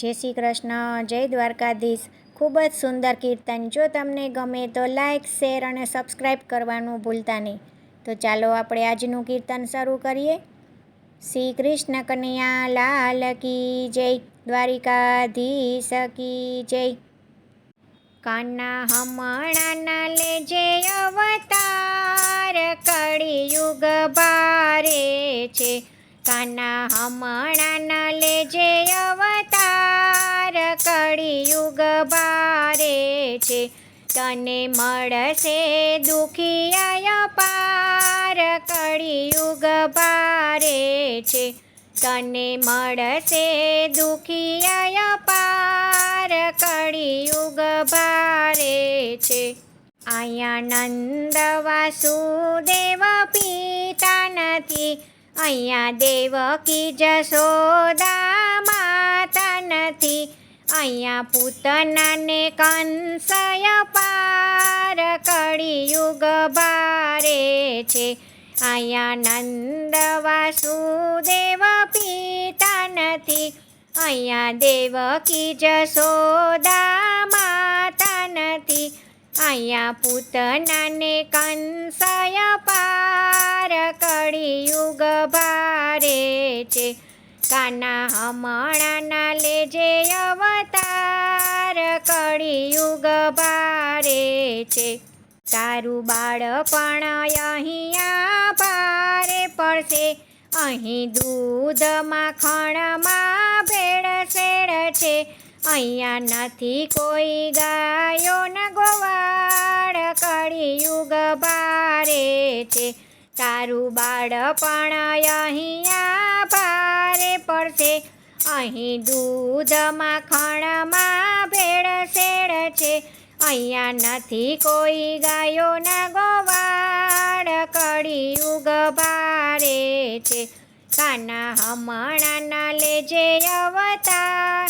જય શ્રી કૃષ્ણ, જય દ્વારકાધીશ. ખૂબ જ સુંદર કીર્તન. જો તમને ગમે તો લાઈક, શેર અને સબસ્ક્રાઈબ કરવાનું ભૂલતા નહીં. તો ચાલો આપણે આજનું કીર્તન શરૂ કરીએ. શ્રી કૃષ્ણ કનૈયા લાલ કી જય, દ્વારિકાધીશ કી જય. કાના હમણાં લેજે અવતાર, કળિયુગ ભારે છે. કાના હમણાં લેજે અવતાર, કળિયુગ ભારે છે. તને મળશે દુખિયા પાર, કળિયુગ ભારે છે. તને મળશે દુખિયા પાર, કળિયુગ ભારે છે. અહીંયા નંદ વાસુદેવ પિતા નથી, અહીંયા દેવકી જશોદા માતા નથી. અહીંયા પૂતનાને કંસય પાર, કળિયુગ ભારે છે. અહીંયા નંદ વાસુદેવ પિતા નથી, અહીંયા દેવકી જશોદા માતા નથી. અહીંયા પૂતનાને કંસય પાર, કળિયુગ ભારે છે. કાના હમણાં લેજે અવતાર, કળિયુગ ભારે છે. તારું બાળપણ અહીંયા ભારે પડશે, અહીં દૂધ માખણમાં ભેળસેળ છે. અહીંયા નથી કોઈ ગાયો ન ગોવાળ, કળિયુગ ભારે છે. તારું બાળપણ અહીંયા ભારે પડશે, અહીં દૂધ માખણમાં ભેળસેળ છે. અહીંયા નથી કોઈ ગાયો ના ગોવાળ, કળિયુગ ભારે છે. કાના હમણાં લેજે અવતાર,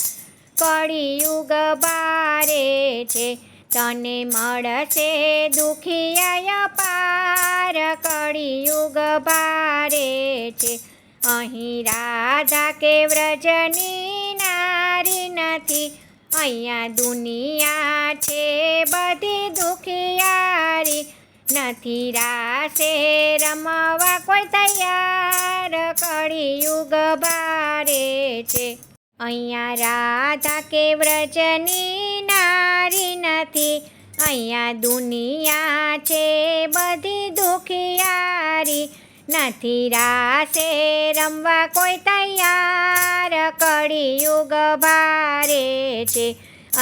કળિયુગ ભારે છે. તને મળશે દુખિયા પાર, કળિયુગ ભારે છે. અહીં રાધા કે વ્રજની નારી નથી, અહીંયા દુનિયા છે બધી દુખિયારી. નથી રાસે રમવા કોઈ તૈયાર, કળિયુગ ભારે છે. અહીંયા રાધા કે વ્રજની નારી નથી, અહીંયા દુનિયા છે બધી દુખિયારી. નથી રાસે રમવા કોઈ તૈયાર, કળિયુગ ભારે છે.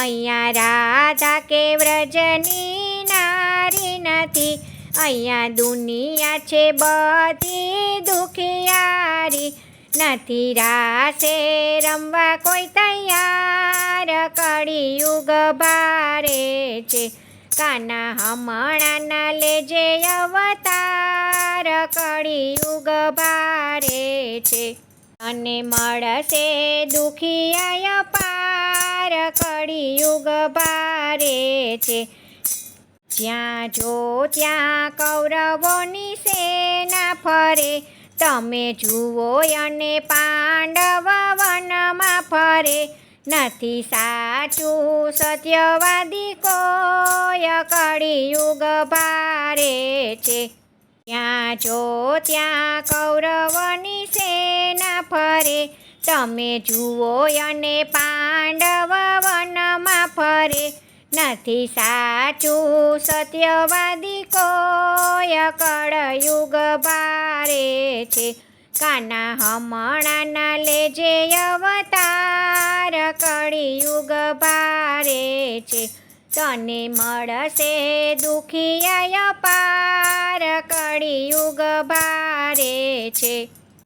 અહીંયા રાધા કે વ્રજની નારી નથી, અહીંયા દુનિયા છે બધી દુખિયારી. નથી રાસે રમવા કોઈ તૈયાર, કળિયુગ ભારે છે. કાના હમણાં લેજે અવતાર, કળિયુગ ભારે છે. તને મળશે દુખિયા પાર, કળિયુગ ભારે છે. જ્યાં જો ત્યાં કૌરવોની સેના ફરે, તમે જુઓ અને પાંડવ વનમાં ફરે. નથી સાચું સત્યવાદી કોઈ, કળિયુગ ભારે છે. ત્યાં જો ત્યાં કૌરવની સેના ફરે, તમે જુઓ અને પાંડવ વનમાં ફરે. નથી સાચું સત્યવાદી કોઈ, કળિયુગ ભારે છે. કાના હમણાં લેજે અવતાર, કળિયુગ ભારે છે. તને મળશે દુખિયા પાર, કળિયુગ ભારે છે.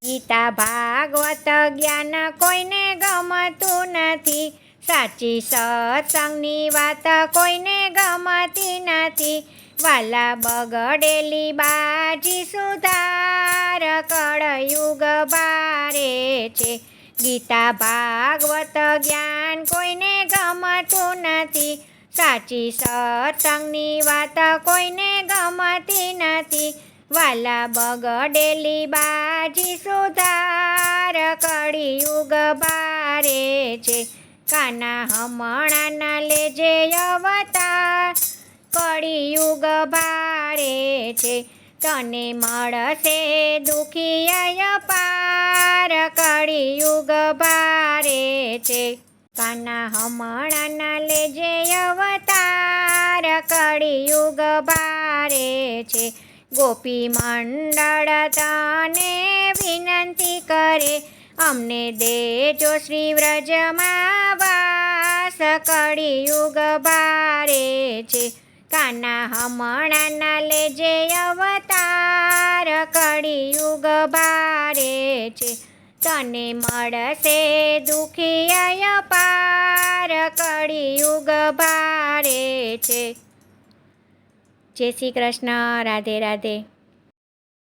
ગીતા ભાગવત જ્ઞાન કોઈને ગમતું નથી, સાચી સત્સંગની વાત કોઈને ગમતી નથી. વાલા બગડેલી બાજી સુધાર, કળિયુગ ભારે છે. ગીતા ભાગવત જ્ઞાન કોઈને ગમતું નથી, સાચી સત્સંગની વાત કોઈને ગમતી નથી. વાલા બગડેલી બાજી સુધાર, કળિયુગ ભારે છે. કાના હમણાંના લેજે અવતાર, કળિયુગ ભારે છે, તને મળશે દુખી અપાર, કળિયુગ ભારે છે. કાના હમણાંના લેજે અવતાર, કળિયુગ ભારે છે. ગોપી મંડળ તને વિનંતી કરે, અમને દેજો શ્રી વ્રજમાં વાસ, કળિયુગ ભારે છે. કાના હમણાંના લેજે અવતાર, કળિયુગ ભારે છે, તને મળશે દુખી અપાર, કળિયુગ ભારે છે. જય શ્રી કૃષ્ણ. રાધે રાધે.